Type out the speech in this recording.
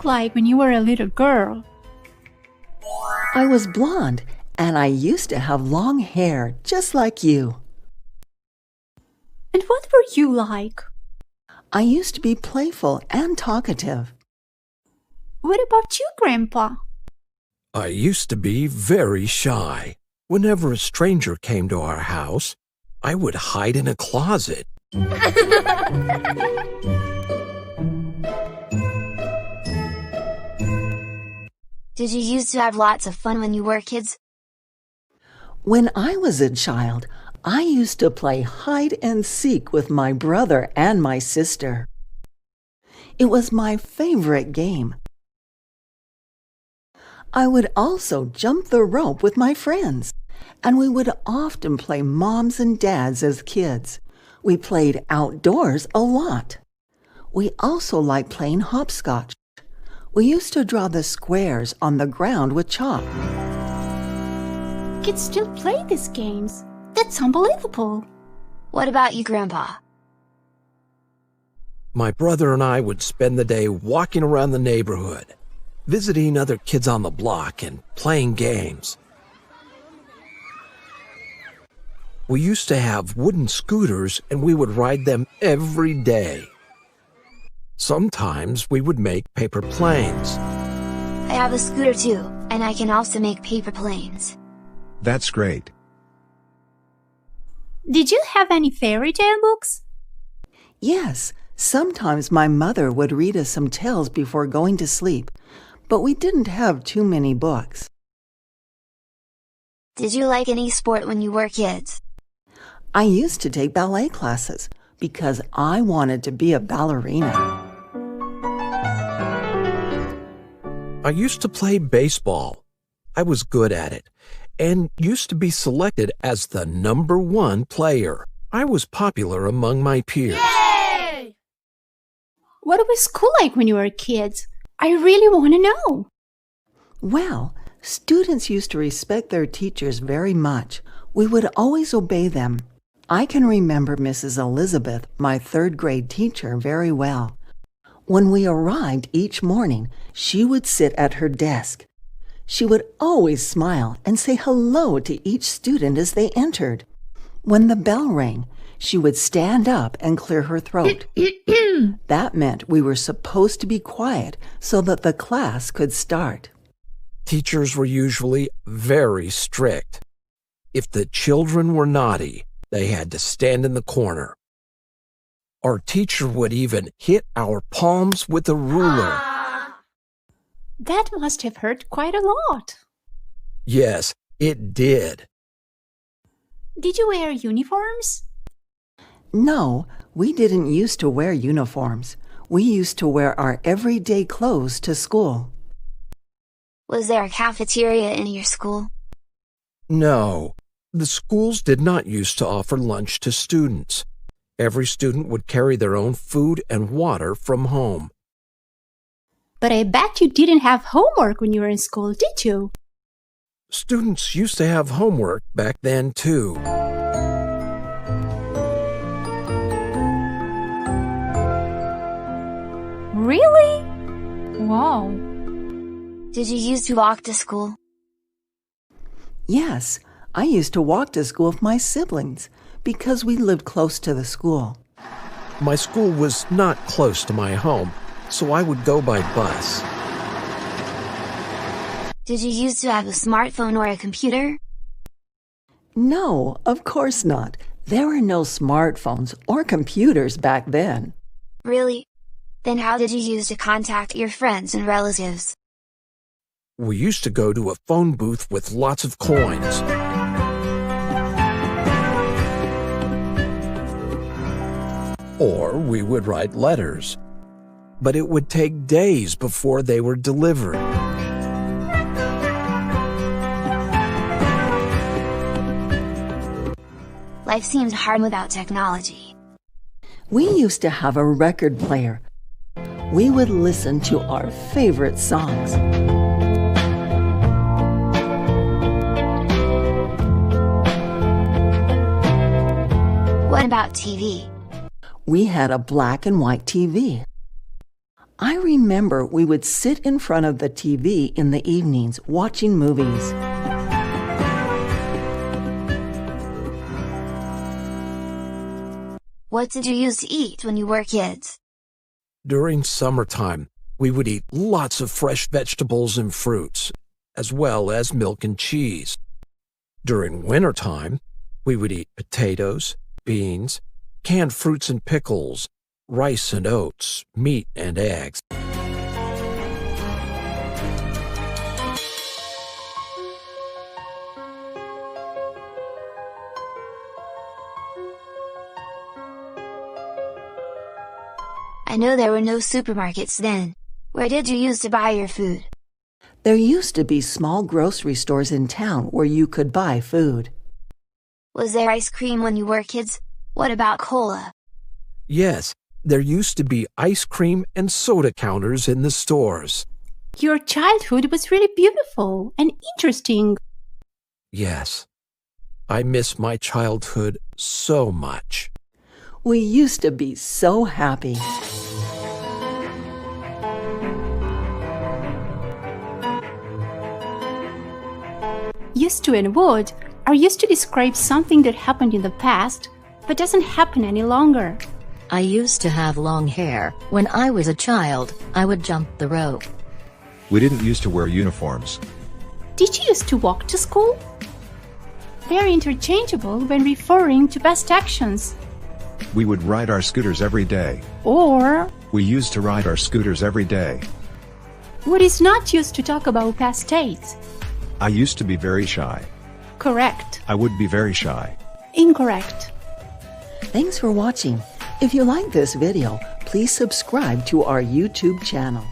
look like when you were a little girl? I was blonde, and I used to have long hair, just like you. And what were you like? I used to be playful and talkative. What about you, Grandpa? I used to be very shy. Whenever a stranger came to our house, I would hide in a closet. Did you used to have lots of fun when you were kids? When I was a child, I used to play hide and seek with my brother and my sister. It was my favorite game. I would also jump the rope with my friends, and we would often play moms and dads as kids. We played outdoors a lot. We also liked playing hopscotch. We used to draw the squares on the ground with chalk. Kids still play these games. That's unbelievable. What about you, Grandpa? My brother and I would spend the day walking around the neighborhood, visiting other kids on the block and playing games. We used to have wooden scooters and we would ride them every day. Sometimes we would make paper planes. I have a scooter too, and I can also make paper planes. That's great. Did you have any fairy tale books? Yes, sometimes my mother would read us some tales before going to sleep, but we didn't have too many books. Did you like any sport when you were kids? I used to take ballet classes because I wanted to be a ballerina. I used to play baseball. I was good at it and used to be selected as the #1 player. I was popular among my peers. Yay! What was school like when you were kids? I really want to know. Well, students used to respect their teachers very much. We would always obey them. I can remember Mrs. Elizabeth, my 3rd grade teacher, very well. When we arrived each morning, she would sit at her desk. She would always smile and say hello to each student as they entered. When the bell rang, she would stand up and clear her throat. That meant we were supposed to be quiet so that the class could start. Teachers were usually very strict. If the children were naughty, they had to stand in the corner. Our teacher would even hit our palms with a ruler. That must have hurt quite a lot. Yes, it did. Did you wear uniforms? No, we didn't used to wear uniforms. We used to wear our everyday clothes to school. Was there a cafeteria in your school? No, the schools did not used to offer lunch to students. Every student would carry their own food and water from home. But I bet you didn't have homework when you were in school, did you? Students used to have homework back then, too. Really? Wow. Did you used to walk to school? Yes, I used to walk to school with my siblings because we lived close to the school. My school was not close to my home, so I would go by bus. Did you used to have a smartphone or a computer? No, of course not. There were no smartphones or computers back then. Really? Then how did you use to contact your friends and relatives? We used to go to a phone booth with lots of coins. Or we would write letters. But it would take days before they were delivered. Life seems hard without technology. We used to have a record player. We would listen to our favorite songs. What about TV? We had a black and white TV. I remember we would sit in front of the TV in the evenings watching movies. What did you used to eat when you were kids? During summertime, we would eat lots of fresh vegetables and fruits, as well as milk and cheese. During wintertime, we would eat potatoes, beans, canned fruits and pickles, rice and oats, meat and eggs. I know there were no supermarkets then. Where did you use to buy your food? There used to be small grocery stores in town where you could buy food. Was there ice cream when you were kids? What about cola? Yes, there used to be ice cream and soda counters in the stores. Your childhood was really beautiful and interesting. Yes, I miss my childhood so much. We used to be so happy. Used to and would are used to describe something that happened in the past, but doesn't happen any longer. I used to have long hair. When I was a child, I would jump the rope. We didn't used to wear uniforms. Did you used to walk to school? They're interchangeable when referring to past actions. We would ride our scooters every day. Or We used to ride our scooters every day. what is not used to talk about past states. I used to be very shy. Correct. I would be very shy. Incorrect. Thanks for watching. If you like this video, please subscribe to our YouTube channel.